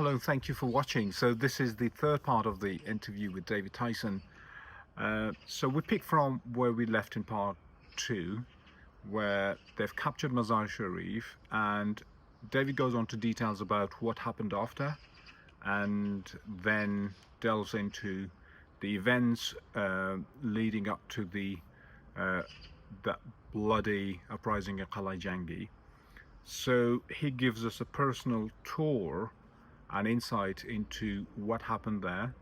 Hello, thank you for watching. So this is the third part of the interview with David Tyson. So we pick from where we left in part two, where they've captured Mazar-i-Sharif, and David goes on to details about what happened after, and then delves into the events leading up to uh, that bloody uprising at Kalai-Jangi. So he gives us a personal tour and insight into what happened there,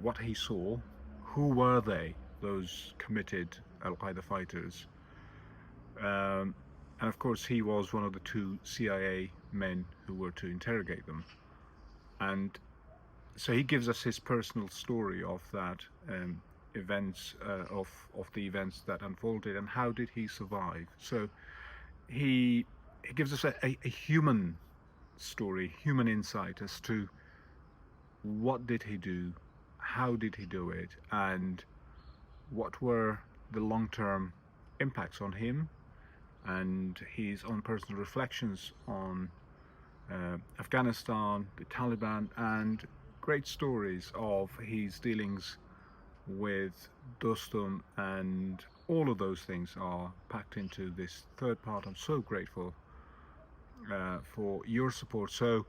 what he saw, who were they, those committed al-Qaeda fighters. And of course, he was one of the two CIA men who were to interrogate them. And so he gives us his personal story of that events, of the events that unfolded, and how did he survive. So he gives us a human story, human insight as to what did he do, how did he do it, and what were the long-term impacts on him, and his own personal reflections on Afghanistan, the Taliban, and great stories of his dealings with Dostum, and all of those things are packed into this third part. I'm so grateful for your support. So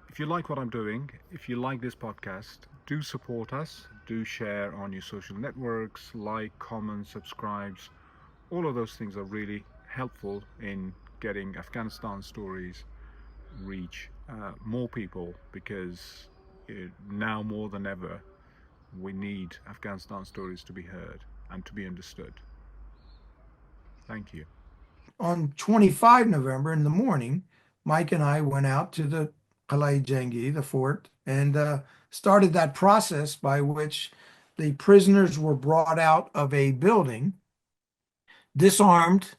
if you like what I'm doing, if you like this podcast, do support us, do share on your social networks, like, comment, subscribes. All of those things are really helpful in getting Afghanistan stories reach more people, because now more than ever we need Afghanistan stories to be heard and to be understood. Thank you. On 25 November in the morning, Mike and I went out to the Kalai-Jangi, the fort, and started that process by which the prisoners were brought out of a building, disarmed,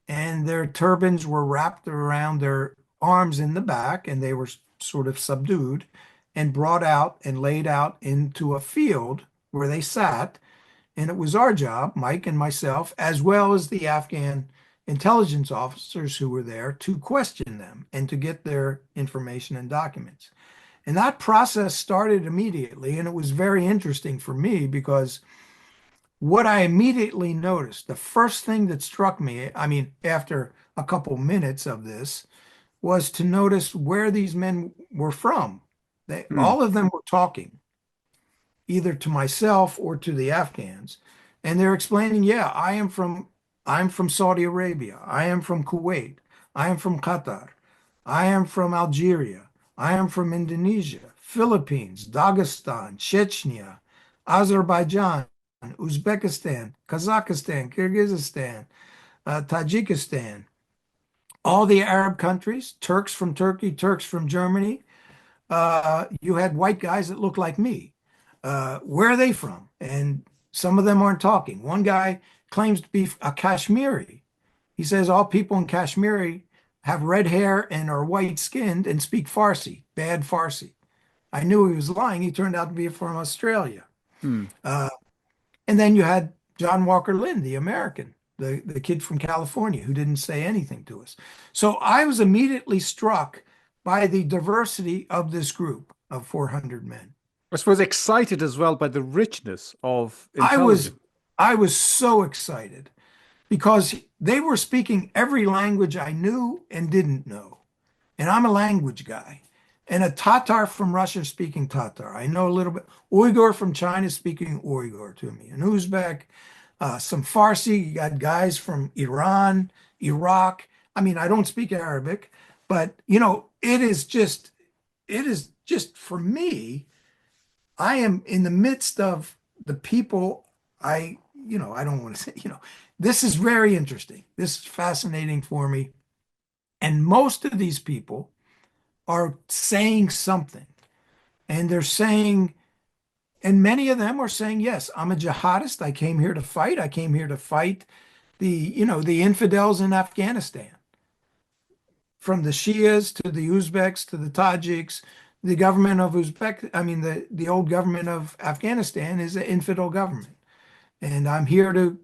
and their turbans were wrapped around their arms in the back, and they were sort of subdued and brought out and laid out into a field where they sat. And it was our job, Mike and myself, as well as the Afghan intelligence officers who were there, to question them and to get their information and documents. And that process started immediately. And it was very interesting for me because what I immediately noticed, the first thing that struck me, I mean, after a couple minutes of this, was to notice where these men were from. All of them were talking, either to myself or to the Afghans. And they're explaining, yeah, I'm from Saudi Arabia. I am from Kuwait. I am from Qatar. I am from Algeria. I am from Indonesia, Philippines, Dagestan, Chechnya, Azerbaijan, Uzbekistan, Kazakhstan, Kyrgyzstan, Tajikistan, all the Arab countries, Turks from Turkey, Turks from Germany. You had white guys that looked like me. Where are they from? And some of them aren't talking. One guy claims to be a Kashmiri. He says all people in Kashmiri have red hair and are white skinned and speak Farsi, bad Farsi. I knew he was lying. He turned out to be from Australia. Uh, and then you had John Walker Lynn, the American, the kid from California who didn't say anything to us. So I was immediately struck by the diversity of this group of 400 men. I suppose excited as well by the richness of I was intelligence. I was so excited because they were speaking every language I knew and didn't know. And I'm a language guy. And a Tatar from Russia speaking Tatar. I know a little bit. Uyghur from China speaking Uyghur to me. An Uzbek, some Farsi. You got guys from Iran, Iraq. I mean, I don't speak Arabic, but it is just for me. I am in the midst of the people. I don't want to say, this is very interesting. This is fascinating for me. And most of these people are saying something. And they're saying, and many of them are saying, yes, I'm a jihadist. I came here to fight. I came here to fight the infidels in Afghanistan. From the Shias to the Uzbeks to the Tajiks, the government of the old government of Afghanistan is an infidel government. And I'm here to,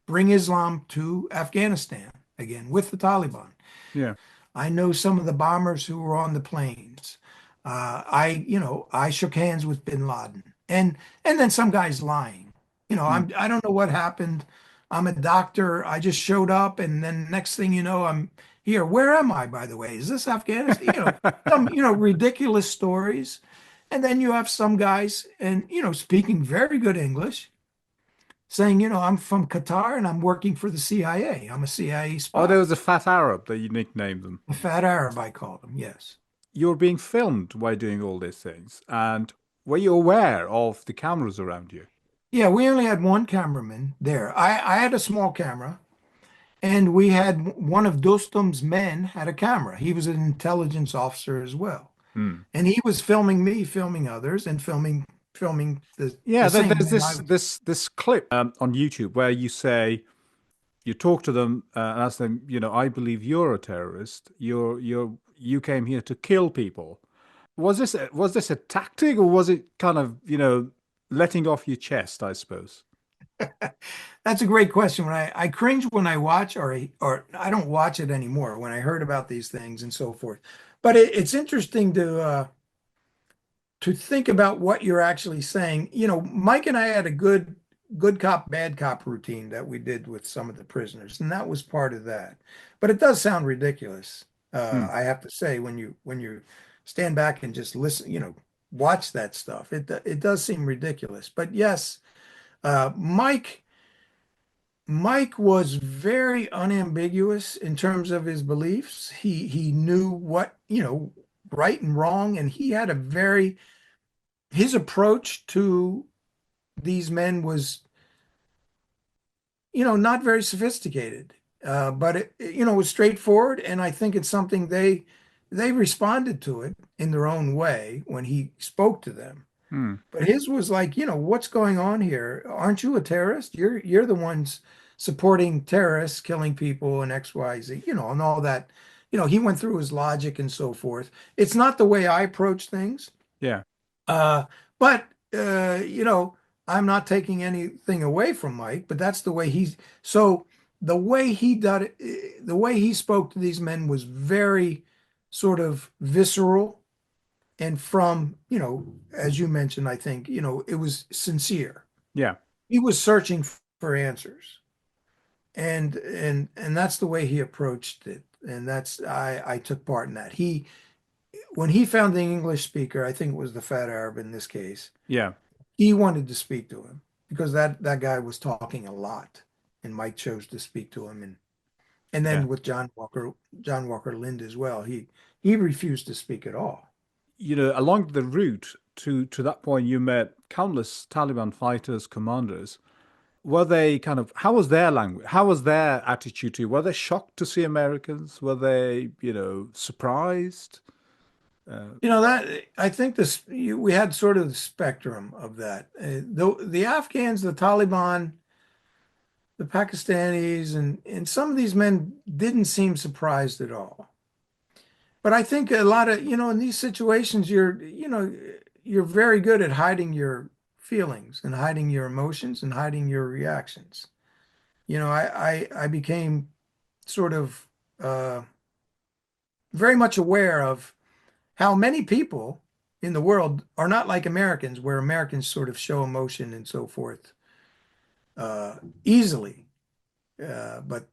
bring Islam to Afghanistan again with the Taliban. Yeah. I know some of the bombers who were on the planes. I shook hands with bin Laden, and then some guy's lying. Hmm. I don't know what happened. I'm a doctor. I just showed up, and then next thing you know, I'm here. Where am I, by the way? Is this Afghanistan? Some ridiculous stories, and then you have some guys, and speaking very good English, saying, I'm from Qatar and I'm working for the CIA. I'm a CIA Oh, there spy. was a fat Arab that you nicknamed them. A fat Arab, I called him. Yes. You're being filmed while doing all these things, and were you aware of the cameras around you? Yeah, we only had one cameraman there. I had a small camera, and we had one of Dostum's men had a camera. He was an intelligence officer as well. Hmm. And he was filming me, filming others, and filming the Yeah, same there's men I this was. this clip on YouTube where you say you talk to them and ask them, I believe you're a terrorist. You came here to kill people. Was this a tactic or was it kind of, letting off your chest, I suppose? That's a great question. When I cringe when I watch, or I don't watch it anymore when I heard about these things and so forth. But it's interesting to think about what you're actually saying. Mike and I had a good cop, bad cop routine that we did with some of the prisoners, and that was part of that. But it does sound ridiculous. Hmm. I have to say, when you stand back and just listen, watch that stuff, it does seem ridiculous. But yes, Mike was very unambiguous in terms of his beliefs. He knew what, right and wrong, and he had his approach to these men was, not very sophisticated, but it was straightforward, and I think it's something they responded to it in their own way when he spoke to them. Hmm. But his was like, what's going on here? Aren't you a terrorist? You're the ones supporting terrorists, killing people and XYZ, and all that. He went through his logic and so forth. It's not the way I approach things. Yeah. Uh, but I'm not taking anything away from Mike, but that's the way so the way he did it, the way he spoke to these men was very sort of visceral and from, as you mentioned, I think, it was sincere. Yeah. He was searching for answers. And that's the way he approached it. And I took part in that. When he found the English speaker, I think it was the fat Arab in this case, Yeah. he wanted to speak to him because that guy was talking a lot, and Mike chose to speak to him. And Yeah. then with John Walker Lind as well, he refused to speak at all. Along the route to that point, you met countless Taliban fighters, commanders. Were they how was their language? How was their attitude to you? Were they shocked to see Americans? Were they, surprised? That I think we had sort of the spectrum of that. The Afghans, the Taliban, the Pakistanis, and some of these men didn't seem surprised at all. But I think a lot of, in these situations, you're very good at hiding your feelings and hiding your emotions and hiding your reactions. I became sort of very much aware of how many people in the world are not like Americans, where Americans sort of show emotion and so forth easily. But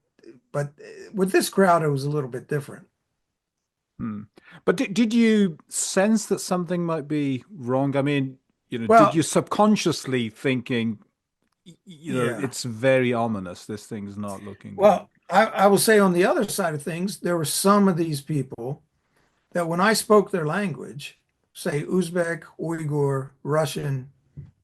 with this crowd, it was a little bit different. Hmm. But did you sense that something might be wrong? I mean, did Well, you subconsciously thinking, yeah. it's very ominous. This thing's not looking good. Well, I will say on the other side of things, there were some of these people that when I spoke their language, say Uzbek, Uyghur, Russian,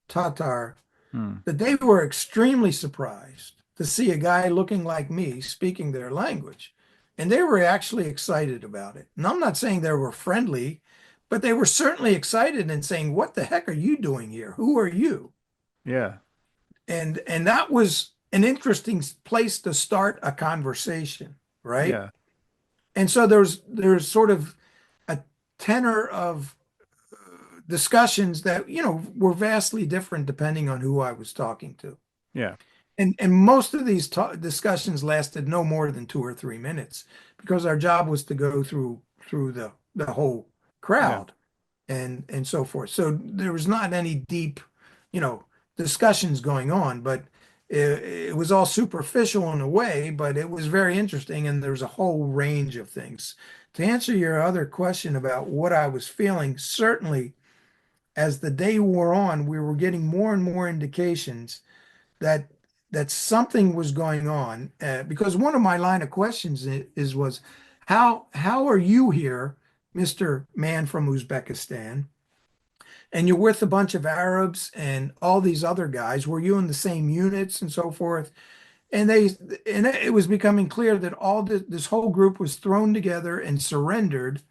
Tatar, Hmm. that they were extremely surprised to see a guy looking like me speaking their language. And they were actually excited about it. And I'm not saying they were friendly, but they were certainly excited and saying, "What the heck are you doing here? Who are you?" Yeah. And that was an interesting place to start a conversation, right? Yeah. And so there's sort of a tenor of discussions that, were vastly different depending on who I was talking to. Yeah. And most of these discussions lasted no more than 2 or 3 minutes because our job was to go through the whole Yeah. crowd. and so forth. So there was not any deep, you know, discussions going on, but it was all superficial in a way, but it was very interesting, and there's a whole range of things. To answer your other question about what I was feeling, certainly as the day wore on, we were getting more and more indications that something was going on. Because one of my line of questions was, how are you here, Mr. Man from Uzbekistan, and you're with a bunch of Arabs and all these other guys? Were you in the same units and so forth? And it was becoming clear that this whole group was thrown together and surrendered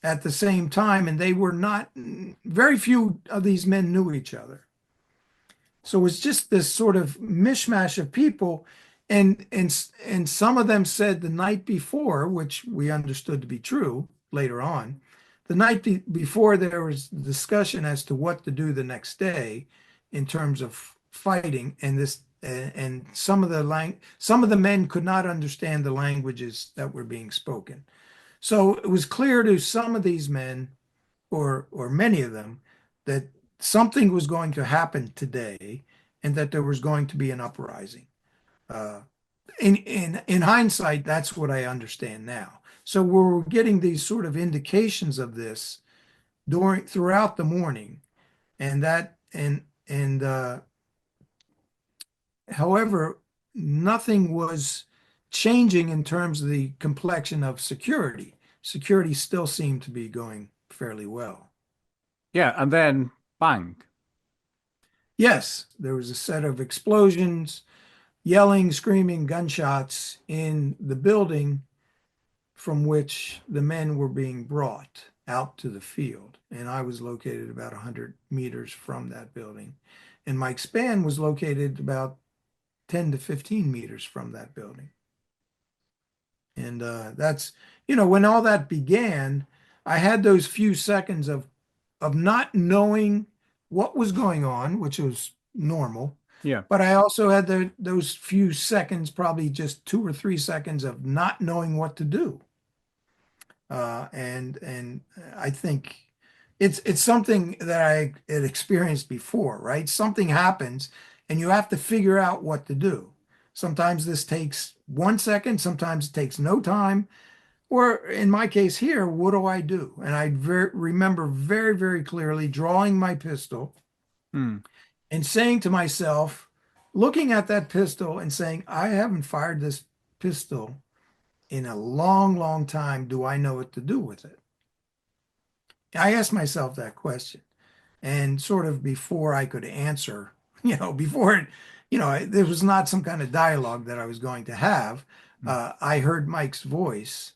at the same time, and they were not. Very few of these men knew each other. So it was just this sort of mishmash of people, and some of them said the night before, which we understood to be true later on, the night before there was discussion as to what to do the next day in terms of fighting, and some of the men could not understand the languages that were being spoken. So it was clear to some of these men, or many of them, that something was going to happen today, and that there was going to be an uprising. Uh, in hindsight, that's what I understand now. So we're getting these sort of indications of this throughout the morning, and however, nothing was changing in terms of the complexion of security. Security still seemed to be going fairly well. Yeah, and then bang. Yes, there was a set of explosions, yelling, screaming, gunshots in the building from which the men were being brought out to the field. And I was located about 100 meters from that building. And Mike Spann was located about 10 to 15 meters from that building. And that's, when all that began, I had those few seconds of not knowing what was going on, which was normal. Yeah. But I also had those few seconds, probably just 2 or 3 seconds of not knowing what to do. And I think it's something that I had experienced before, right? Something happens and you have to figure out what to do. Sometimes this takes 1 second, sometimes it takes no time. Or in my case here, what do I do? And I remember very, very clearly drawing my pistol Hmm. and saying to myself, looking at that pistol and saying, I haven't fired this pistol in a long, long time. Do I know what to do with it? I asked myself that question. And sort of before I could answer, there was not some kind of dialogue that I was going to have. I heard Mike's voice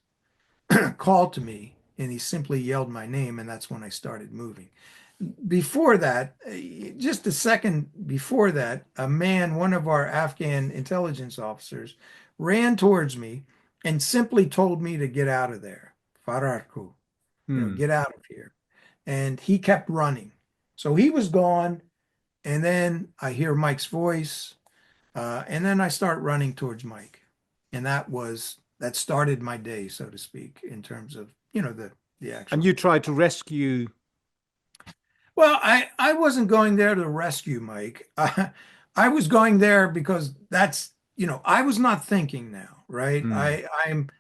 call to me, and he simply yelled my name, and that's when I started moving. Before that, just a second before that, one of our Afghan intelligence officers, ran towards me and simply told me to get out of there. Fararku, Hmm. get out of here. And he kept running. So he was gone, and then I hear Mike's voice, and then I start running towards Mike. And that started my day, so to speak, in terms of, the actual. And you tried to rescue. Well, I wasn't going there to rescue Mike. I was going there because I was not thinking now, right? I'm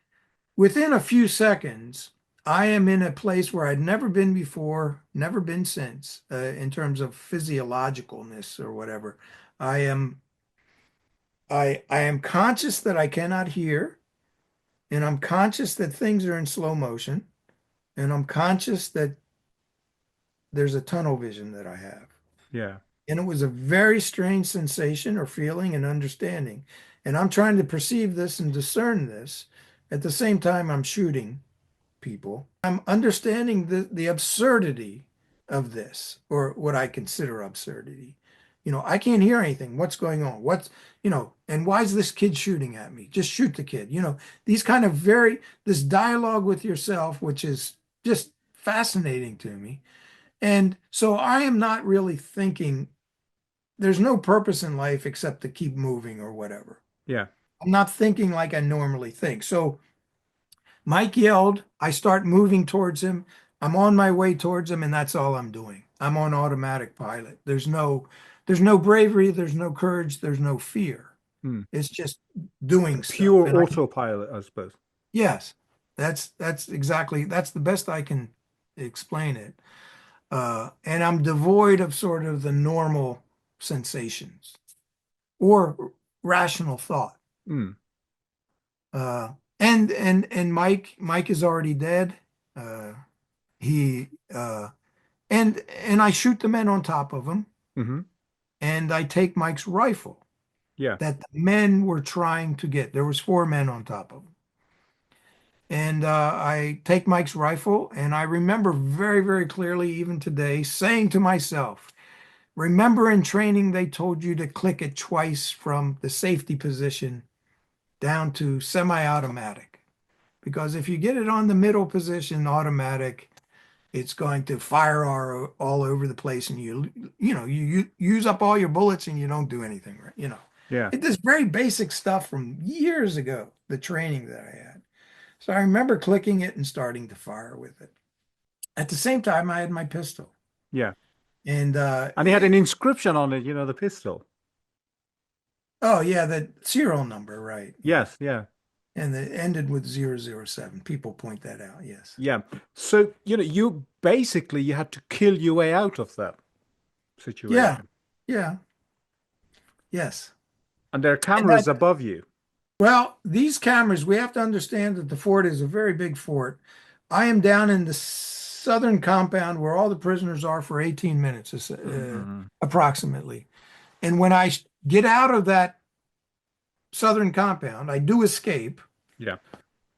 within a few seconds, I am in a place where I'd never been before, never been since, in terms of physiologicalness or whatever. I am conscious that I cannot hear, and I'm conscious that things are in slow motion, and I'm conscious that there's a tunnel vision that I have. Yeah. And it was a very strange sensation or feeling and understanding. And I'm trying to perceive this and discern this. At the same time, I'm shooting people. I'm understanding the absurdity of this, or what I consider absurdity. I can't hear anything. What's going on? And why is this kid shooting at me? Just shoot the kid. These kind of this dialogue with yourself, which is just fascinating to me. And so I am not really thinking, there's no purpose in life except to keep moving or whatever. Yeah. I'm not thinking like I normally think. So Mike yelled, I start moving towards him. I'm on my way towards them, and that's all I'm doing. I'm on automatic pilot. There's no bravery, there's no courage, there's no fear. Hmm. It's just doing stuff. Pure And I, autopilot, I suppose. yes, that's the best I can explain it. And I'm devoid of sort of the normal sensations or rational thought. Hmm. Uh, and Mike is already dead. Uh, he and I shoot the men on top of him, Hmm. and I take Mike's rifle Yeah. that the men were trying to get. There was four men on top of him. And I take Mike's rifle, and I remember very, very clearly, even today, saying to myself, remember in training, they told you to click it twice from the safety position down to semi-automatic. Because if you get it on the middle position, automatic, it's going to fire all over the place, and you use up all your bullets and you don't do anything, right? Yeah. It is very basic stuff from years ago, the training that I had. So I remember clicking it and starting to fire with it. At the same time, I had my pistol. Yeah. And And he had an inscription on it, the pistol. oh yeah, the serial number, right? Yeah. Yes. Yeah. And it ended with 007. People point that out, yes. Yeah. So, you had to kill your way out of that Yeah, situation. yeah, yes. And there are And that, cameras above you. well, these cameras, we have to understand that the fort is a very big fort. I am down in the southern compound where all the prisoners are for 18 minutes, Mhm. approximately. And when I get out of that southern compound, I do escape, Yeah.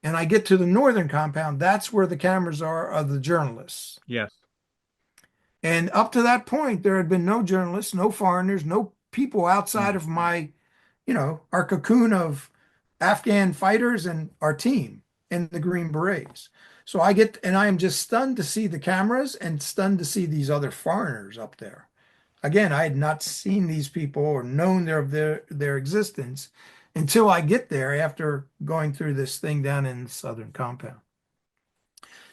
and I get to the northern compound. That's where the cameras are of the journalists. Yes. And up to that point, there had been no journalists, no foreigners, no people outside Mm. of our cocoon of Afghan fighters and our team and the Green Berets. So and I am just stunned to see the cameras and stunned to see these other foreigners up there. Again, I had not seen these people or known their existence until I get there after going through this thing down in the southern compound.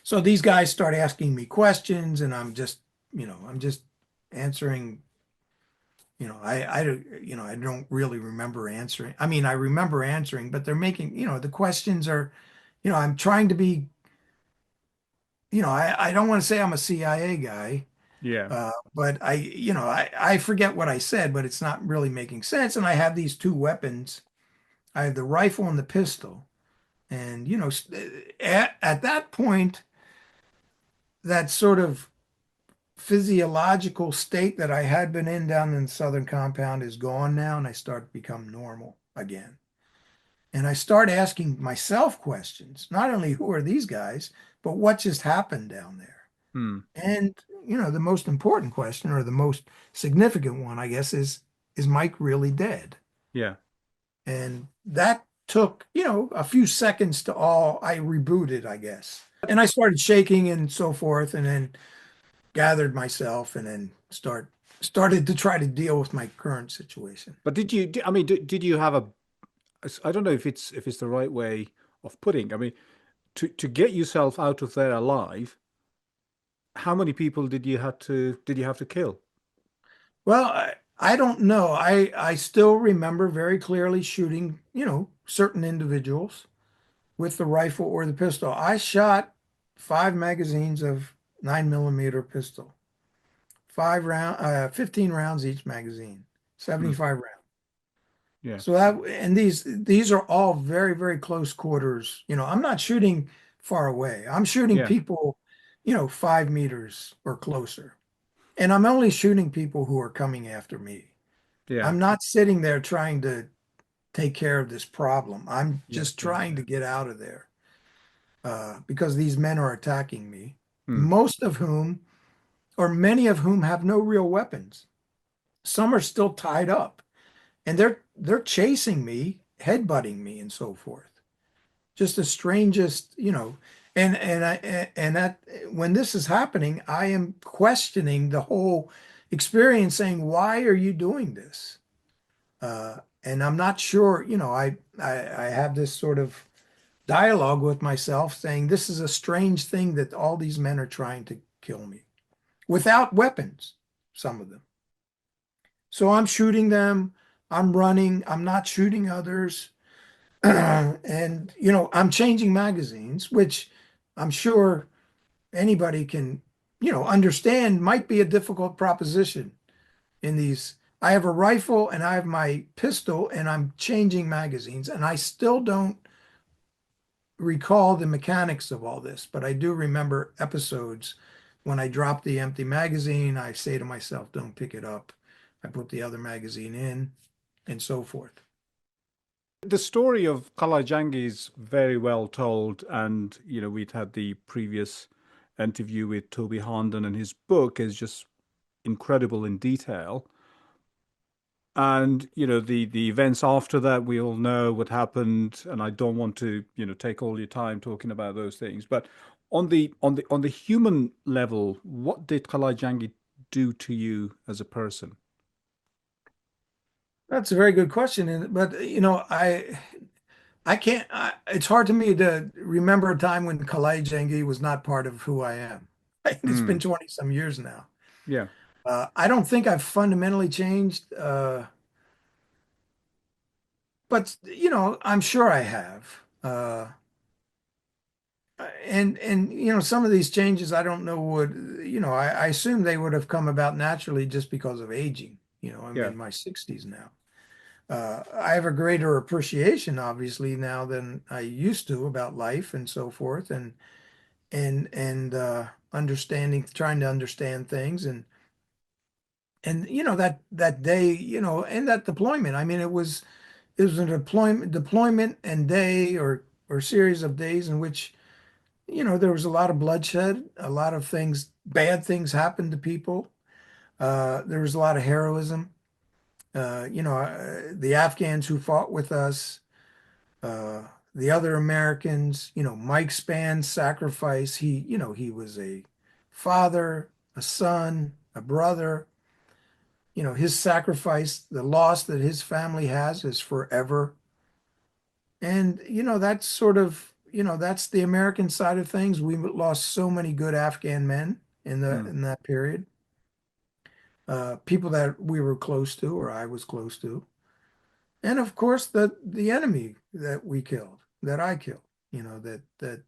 So these guys start asking me questions, and I'm just answering. I don't really remember answering. I mean, I remember answering, but they're making, the questions are, I'm trying to be, I don't want to say I'm a CIA guy, Yeah. but I forget what I said, but it's not really making sense. And I have these two weapons. I have the rifle and the pistol. And, at that point, that sort of physiological state that I had been in down in the southern compound is gone now, and I start to become normal again. And I start asking myself questions, not only who are these guys, but what just happened down there? Hmm. And, the most important question, or the most significant one, I guess, is Mike really dead? Yeah. And that took, a few seconds to I rebooted, I guess. And I started shaking and so forth, and then gathered myself, and then started to try to deal with my current situation. But I mean, did you have I don't know if it's the right way of putting. I mean, to get yourself out of there alive, how many people did you have to kill? Well, I don't know. I still remember very clearly shooting, certain individuals with the rifle or the pistol. I shot 5 magazines of 9mm pistol, 15 rounds each magazine, Hmm. 75 rounds. Yeah. So and these are all very, very close quarters. I'm not shooting far away. I'm shooting Yeah. people, 5 meters or closer. And I'm only shooting people who are coming after me. Yeah. I'm not sitting there trying to take care of this problem. I'm Yeah. just Yeah. trying to get out of there because these men are attacking me, Hmm. most of whom, or many of whom, have no real weapons. Some are still tied up, and they're chasing me, headbutting me, and so forth. Just the strangest, and that when this is happening, I am questioning the whole experience, saying, "Why are you doing this?" And I'm not sure, I have this sort of dialogue with myself saying, this is a strange thing that all these men are trying to kill me without weapons, some of them. So I'm shooting them, I'm running, I'm not shooting others. And, I'm changing magazines, which I'm sure anybody can, understand might be a difficult proposition in these. I have a rifle and I have my pistol and I'm changing magazines and I still don't recall the mechanics of all this, but I do remember episodes when I drop the empty magazine, I say to myself, don't pick it up. I put the other magazine in and so forth. The story of Qala-i-Jangi is very well told, and we'd had the previous interview with Toby Harnden, and his book is just incredible in detail. And the events after that, we all know what happened, and I don't want to take all your time talking about those things. But on the human level, what did Kalai do to you as a person? That's a very good question. But, I can't, it's hard to me to remember a time when Kalai Jangi was not part of who I am. It's been Mm, 20 some years now. yeah, I don't think I've fundamentally changed, but I'm sure I have. And some of these changes I don't know would, I assume they would have come about naturally just because of aging. I'm yeah, in my 60s now. I have a greater appreciation, obviously, now than I used to about life and so forth, and understanding, trying to understand things, and that day, and that deployment. I mean, it was a deployment and day or series of days in which there was a lot of bloodshed, a lot of things, bad things happened to people. There was a lot of heroism. The Afghans who fought with us, uh, the other Americans, Mike Spann's sacrifice. He was a father, a son, a brother. His sacrifice, the loss that his family has is forever. And, that's sort of, that's the American side of things. We lost so many good Afghan men mm, in that period. People that we were close to or I was close to. And of course the enemy that we killed, that I killed, that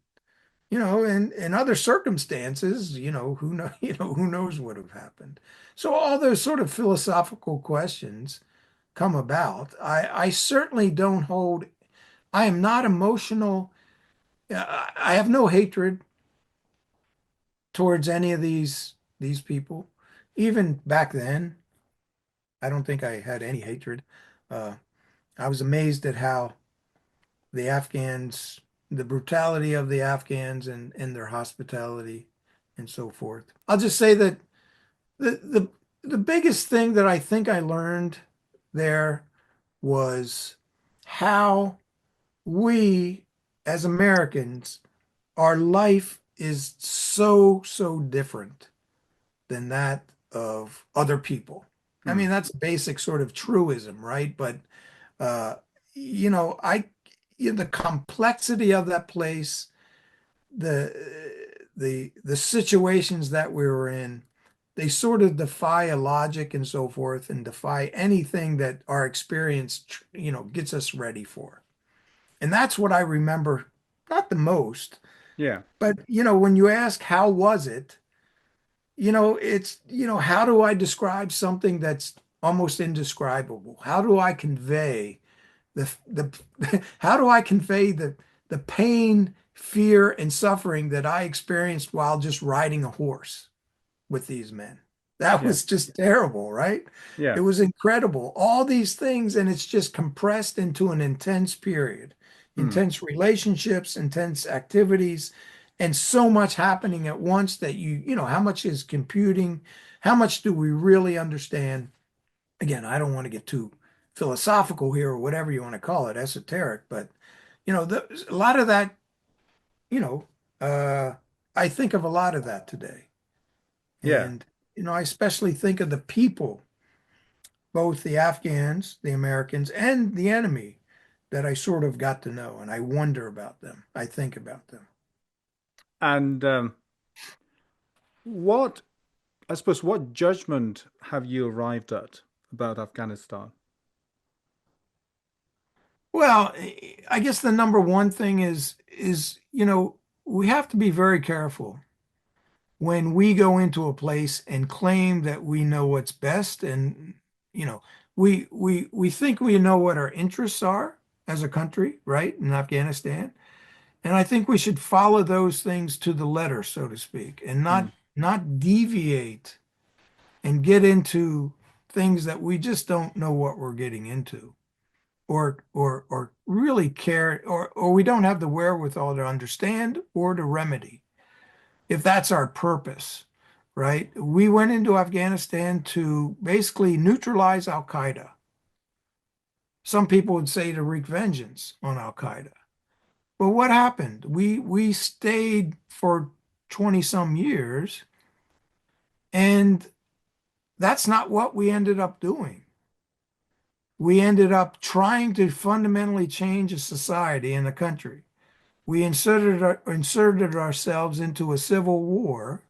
in other circumstances, who know, who knows what have happened. So all those sort of philosophical questions come about. I certainly don't hold, I am not emotional. I have no hatred towards any of these people. Even back then, I don't think I had any hatred. Uh, I was amazed at how the Afghans, the brutality of the Afghans and their hospitality and so forth. I'll just say that the the the biggest thing that I think I learned there was how we as Americans, our life is so different than that of other people. I mm, mean, that's a basic sort of truism, right? But uh, you know, I the complexity of that place, the situations that we were in, they sort of defy a logic and so forth, and defy anything that our experience, gets us ready for. And that's what I remember, not the most, yeah, but when you ask how was it, it's, how do I describe something that's almost indescribable? How do I convey the how do I convey the pain, fear, and suffering that I experienced while just riding a horse with these men? That yeah, was just terrible, right? yeah, It was incredible. All these things, and it's just compressed into an intense period, mm, intense relationships, intense activities, and so much happening at once that how much is computing? How much do we really understand? Again, I don't want to get too philosophical here or whatever you want to call it, esoteric, but a lot of that, you know, uh, I think of a lot of that today. yeah, And, I especially think of the people, both the Afghans, the Americans, and the enemy that I sort of got to know, and I wonder about them. I think about them. And what, I suppose, what judgment have you arrived at about Afghanistan? Well, I guess the number one thing is, we have to be very careful when we go into a place and claim that we know what's best, and you know we think we know what our interests are as a country, right, in Afghanistan. And I think we should follow those things to the letter, so to speak, and Mm, not deviate and get into things that we just don't know what we're getting into, or really care, or we don't have the wherewithal to understand or to remedy, if that's our purpose, right? We went into Afghanistan to basically neutralize al-Qaeda. Some people would say to wreak vengeance on al-Qaeda. But what happened? We stayed for 20 some years, and that's not what we ended up doing. We ended up trying to fundamentally change a society and a country. We inserted ourselves into a civil war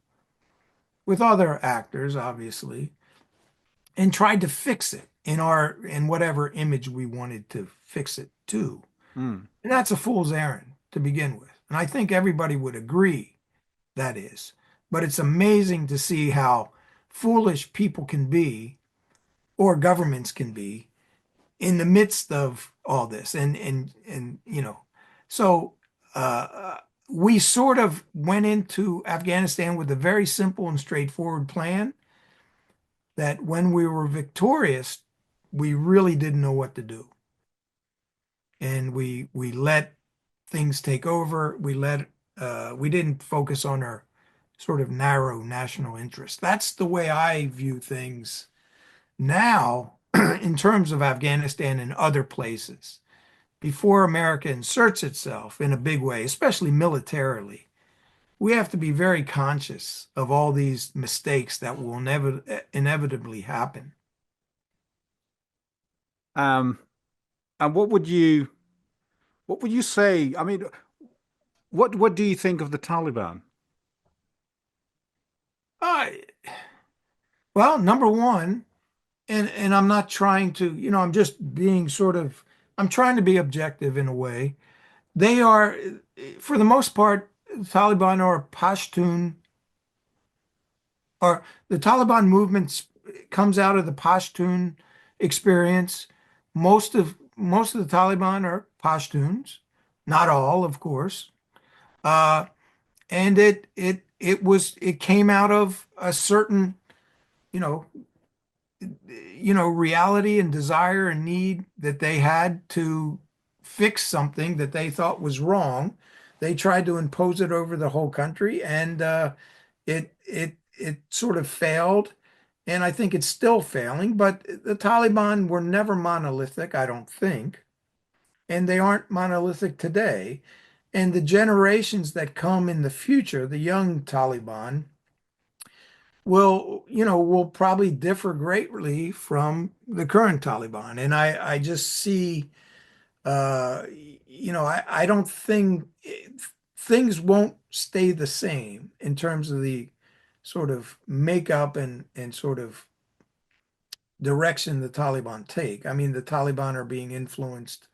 with other actors, obviously, and tried to fix it in whatever image we wanted to fix it to. mm. And that's a fool's errand to begin with. And I think everybody would agree that is. But it's amazing to see how foolish people can be, or governments can be, in the midst of all this. So we sort of went into Afghanistan with a very simple and straightforward plan that when we were victorious, we really didn't know what to do. And we let things take over. We didn't focus on our sort of narrow national interest. That's the way I view things now in terms of Afghanistan and other places. Before America inserts itself in a big way, especially militarily, we have to be very conscious of all these mistakes that will never inevitably happen. Um, and what would you say? I mean, what do you think of the Taliban? Uh, well, number one, and I'm not trying to, I'm just being sort of, I'm trying to be objective in a way. They are, for the most part, Taliban are Pashtun, or the Taliban movement comes out of the Pashtun experience. Most of the Taliban are Pashtuns, not all, of course. Uh, and it came out of a certain, you know, reality and desire and need that they had to fix something that they thought was wrong. They tried to impose it over the whole country, and it sort of failed. And I think it's still failing, but the Taliban were never monolithic, I don't think. And they aren't monolithic today. And the generations that come in the future, the young Taliban, will probably differ greatly from the current Taliban. And I just see, I don't think things won't stay the same in terms of the sort of makeup and sort of direction the Taliban take. I mean, the Taliban are being influenced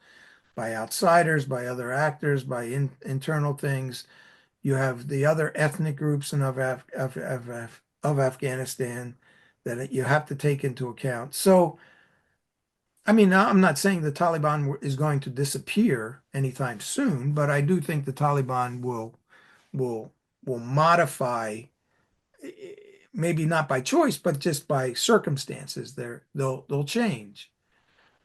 by outsiders, by other actors, by internal things. You have the other ethnic groups of Afghanistan that you have to take into account. So, I mean, I'm not saying the Taliban is going to disappear anytime soon, but I do think the Taliban will will modify, eh, maybe not by choice, but just by circumstances. They'll change.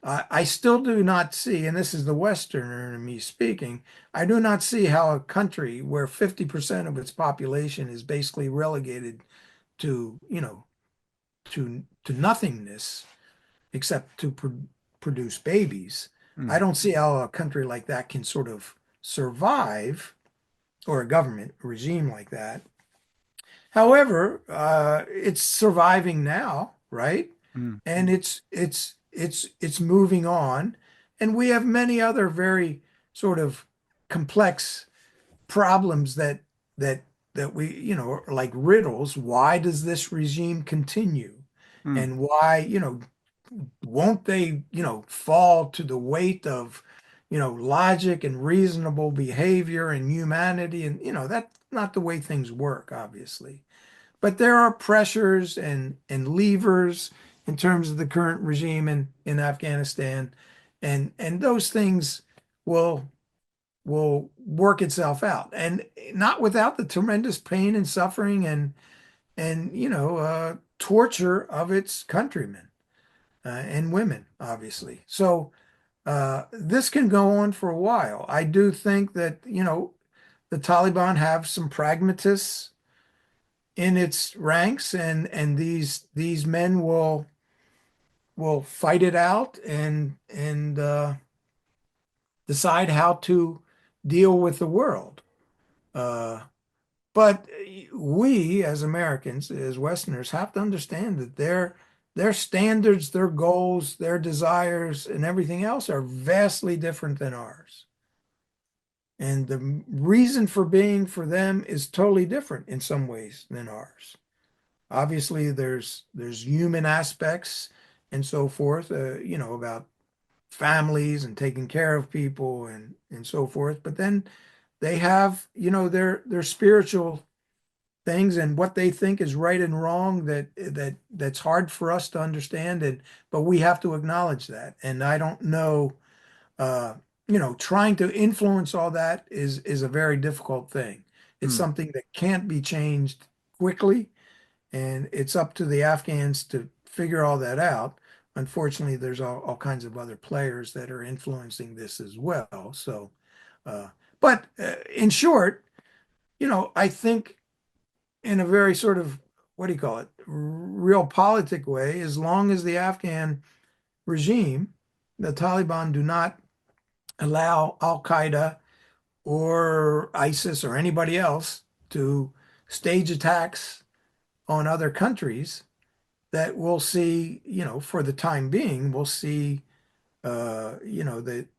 I still do not see, and this is the Westerner in me speaking, I do not see how a country where 50% of its population is basically relegated to, to nothingness except to produce babies. I Mm, don't see how a country like that can sort of survive, or a government a regime like that. However, it's surviving now, right? mm, And it's moving on, and we have many other very sort of complex problems that that we, are like riddles. Why does this regime continue? Mm, And why, won't they, fall to the weight of, logic and reasonable behavior and humanity? And, that's not the way things work, obviously. But there are pressures and levers in terms of the current regime in Afghanistan, and those things will will work itself out, and not without the tremendous pain and suffering and torture of its countrymen and women, obviously. So this can go on for a while. I do think that the Taliban have some pragmatists in its ranks, and these men will fight it out and decide how to deal with the world. Uh, but we, as Americans, as Westerners, have to understand that their standards, their goals, their desires, and everything else are vastly different than ours. And the reason for being for them is totally different in some ways than ours. Obviously, there's human aspects and so forth, about families and taking care of people and so forth. But then they have, their spiritual things and what they think is right and wrong that's hard for us to understand, and but we have to acknowledge that. And I don't know, uh, trying to influence all that is a very difficult thing. It's mm. something that can't be changed quickly, and it's up to the Afghans to figure all that out. Unfortunately, there's all kinds of other players that are influencing this as well. So, but in short, I think in a very sort of, what do you call it, real politic way, as long as the Afghan regime, the Taliban, do not allow al-Qaeda or ISIS or anybody else to stage attacks on other countries, that we'll see, for the time being, we'll see, the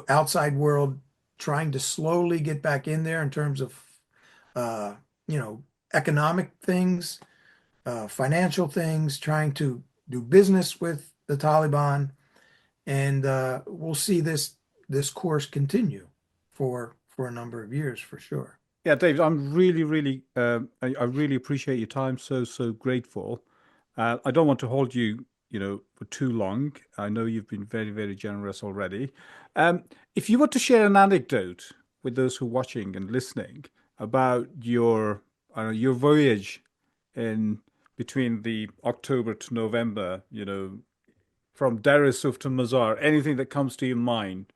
outside world trying to slowly get back in there in terms of, uh, you know, economic things, financial things, trying to do business with the Taliban, and we'll see this course continue for a number of years for sure. Yeah, David, I'm really, really, I really appreciate your time. So grateful. I don't want to hold you, for too long. I know you've been very, very generous already. If you were to share an anecdote with those who are watching and listening about your, I don't know, your voyage in between the October to November, from Dar es Salaam to Mazar, anything that comes to your mind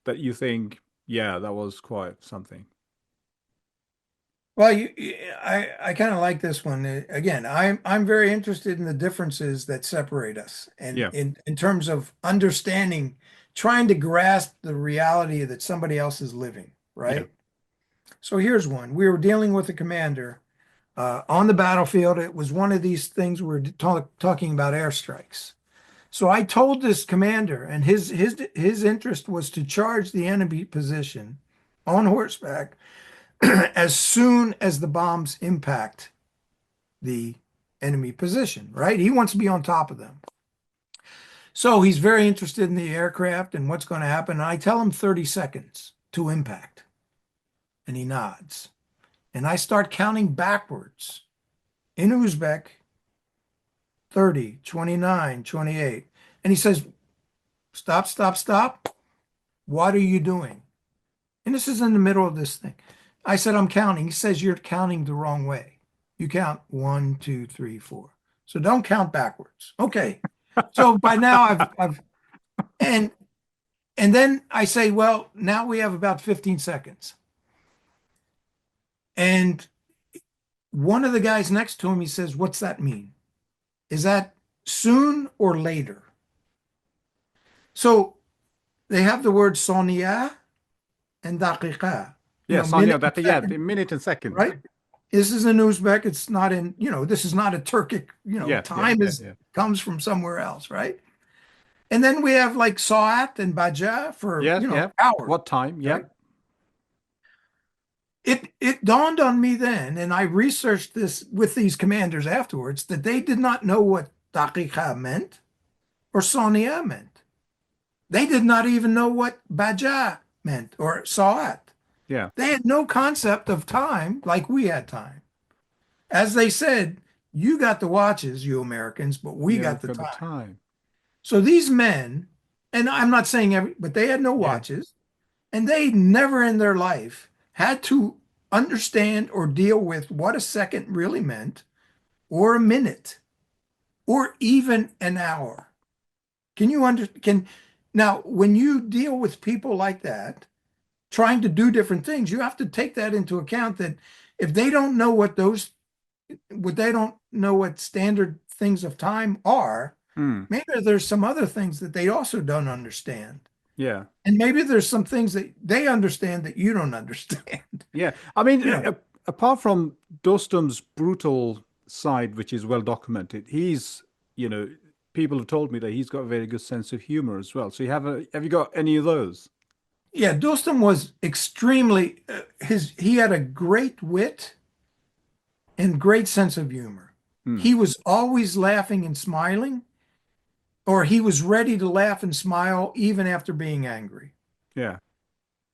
that you think, yeah, that was quite something. Well, I kind of like this one. Again, I'm very interested in the differences that separate us, and Yeah, in terms of understanding, trying to grasp the reality that somebody else is living, yeah. right? So here's one. We were dealing with a commander on the battlefield. It was one of these things we were talking about airstrikes. So I told this commander, and his interest was to charge the enemy position on horseback as soon as the bombs impact the enemy position, right? He wants to be on top of them. So he's very interested in the aircraft and what's going to happen. And I tell him 30 seconds to impact. And he nods. And I start counting backwards in Uzbek: 30, 29, 28. And he says, stop, stop, stop. What are you doing? And this is in the middle of this thing. I said, I'm counting. He says, you're counting the wrong way. You count one, two, three, four. So don't count backwards. Okay. So by now I've and and then I say, well, now we have about 15 seconds. And one of the guys next to him, he says, what's that mean? Is that soon or later? So they have the word sonia and daqiqa, Yeah, Sonia, minute and that, yeah, second, the minute and second. right? This is in Uzbek. It's not in, this is not a Turkic, Yeah, yeah, time yeah, is yeah. comes from somewhere else, right? And then we have like Saat and Baja for, Yeah, yeah. power, What time? Yeah, right? It dawned on me then, and I researched this with these commanders afterwards, that they did not know what daqiqa meant or Sonia meant. They did not even know what Baja meant or Saat. yeah. They had no concept of time like we had time. As they said, you got the watches, you Americans, but we Yeah, got we've the got the time. time. So these men, and I'm not saying but they had no Yeah. watches, and they never in their life had to understand or deal with what a second really meant, or a minute, or even an hour. Can you can now when you deal with people like that, trying to do different things, you have to take that into account that if they don't know what they don't know what standard things of time are, Hmm. maybe there's some other things that they also don't understand. Yeah. And maybe there's some things that they understand that you don't understand. Yeah. I mean, You know, apart from Dostum's brutal side, which is well documented, you know, people have told me that he's got a very good sense of humor as well. So have you got any of those? yeah, Dostum was extremely he had a great wit and great sense of humor. Hmm. He was always laughing and smiling, or he was ready to laugh and smile even after being angry. Yeah.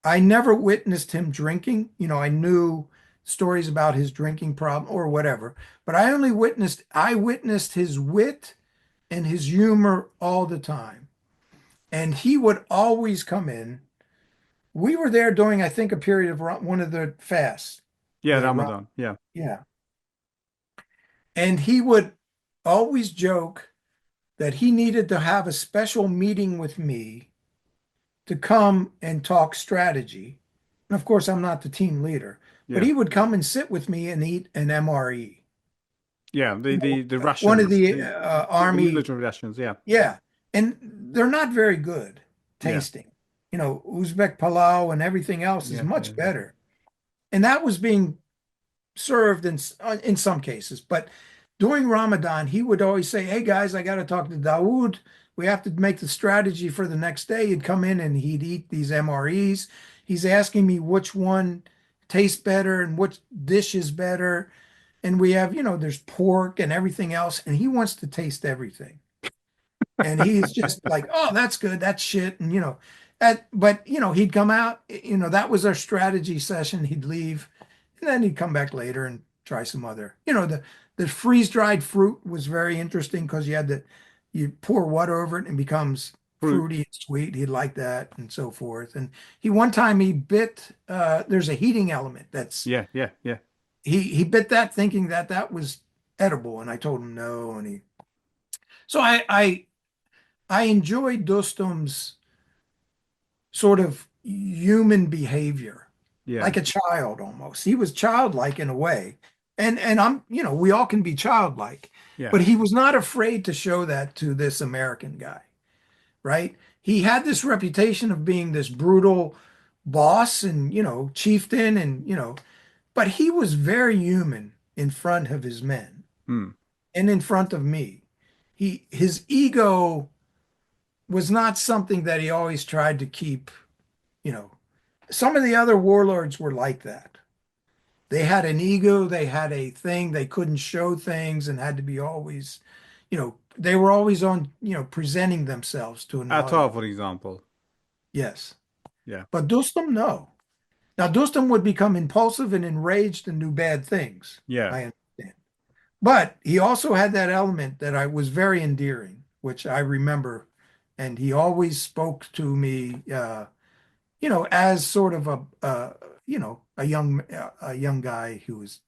I never witnessed him drinking. I knew stories about his drinking problem or whatever, but I witnessed his wit and his humor all the time. And he would always come in. We were there during, I think, a period of one of the fasts, Yeah, the Ramadan. Yeah. yeah. And he would always joke that he needed to have a special meeting with me to come and talk strategy. And of course, I'm not the team leader, but Yeah. he would come and sit with me and eat an MRE. Yeah. The One of Russians, the the army, military Russians. Yeah. yeah. And they're not very good Yeah. tasting. Uzbek palau and everything else is Yeah. Yeah. much better. And that was being served in some cases. But during Ramadan, he would always say, "Hey guys, I got to talk to Dawood. We have to make the strategy for the next day." He'd come in and he'd eat these MREs. He's asking me which one tastes better and which dish is better. And we have, there's pork and everything else, and he wants to taste everything. And he's just like, "Oh, that's good. That's shit." And but he'd come out, that was our strategy session. He'd leave, and then he'd come back later and try some other. The freeze-dried fruit was very interesting because you pour water over it and it becomes Fruit. fruity and sweet. He'd like that and so forth. And one time he bit, there's a heating element Yeah. Yeah. Yeah. he bit that thinking that that was edible, and I told him no, and so I enjoyed Dostum's sort of human behavior, Yeah. like a child almost. He was childlike in a way. And we all can be childlike, Yeah. but he was not afraid to show that to this American guy, right? He had this reputation of being this brutal boss and, chieftain and, but he was very human in front of his men Hmm. and in front of me. His ego was not something that he always tried to keep, you know. Some of the other warlords were like that. They had an ego, they had a thing, they couldn't show things and had to be always, they were always on, presenting themselves to an Atar, audience. for example. Yes. Yeah. But Dostum, no. Now, Dostum would become impulsive and enraged and do bad things. Yeah. I understand. But he also had that element that I was very endearing, which I remember. And he always spoke to me, as sort of a young guy who was,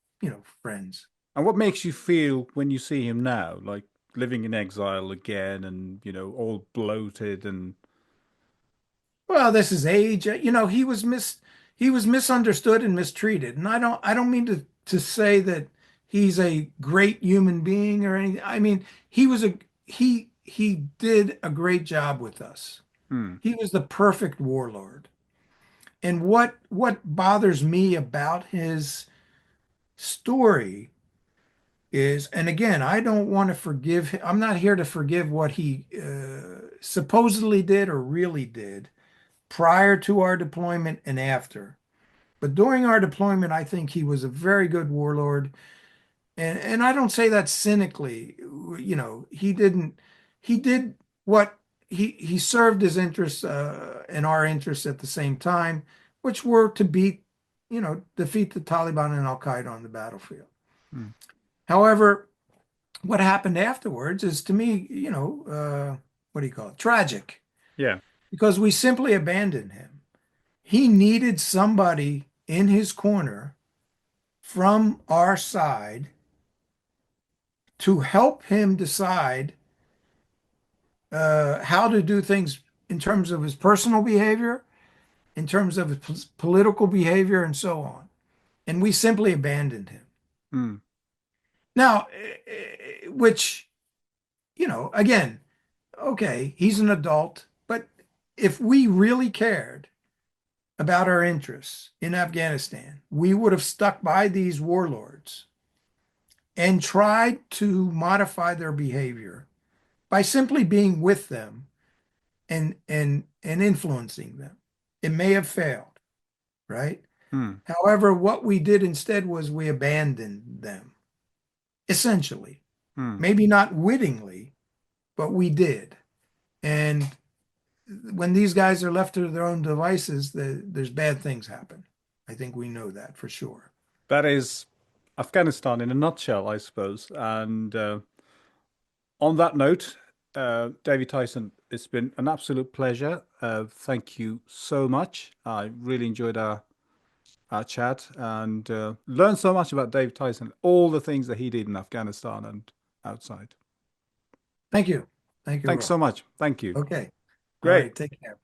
friends. And what makes you feel when you see him now, like living in exile again and, all bloated and Well, this is age. He was misunderstood and mistreated. And I don't mean to say that he's a great human being or anything. I mean, he did a great job with us. hmm, He was the perfect warlord. And what bothers me about his story is, and again, I don't want to forgive him. I'm not here to forgive what he supposedly did or really did prior to our deployment and after. But during our deployment, I think he was a very good warlord. And I don't say that cynically. He did what he served his interests and our interests at the same time, which were to defeat the Taliban and al-Qaeda on the battlefield. Mm. However, what happened afterwards is, to me, what do you call it? Tragic, Yeah. because we simply abandoned him. He needed somebody in his corner from our side to help him decide how to do things in terms of his personal behavior, in terms of his political behavior, and so on. And we simply abandoned him. Mm. Now, which, again, okay, he's an adult, but if we really cared about our interests in Afghanistan, we would have stuck by these warlords and tried to modify their behavior by simply being with them and influencing them. It may have failed, right? Mm. However, what we did instead was we abandoned them, essentially. Mm. Maybe not wittingly, but we did. And when these guys are left to their own devices, there's bad things happen. I think we know that for sure. That is Afghanistan in a nutshell, I suppose. And on that note, David Tyson, it's been an absolute pleasure. Thank you so much. I really enjoyed our chat and learned so much about David Tyson, all the things that he did in Afghanistan and outside. Thank you. Thank you, Thanks Rob. so much. Thank you. Okay. All Great. right. Take care.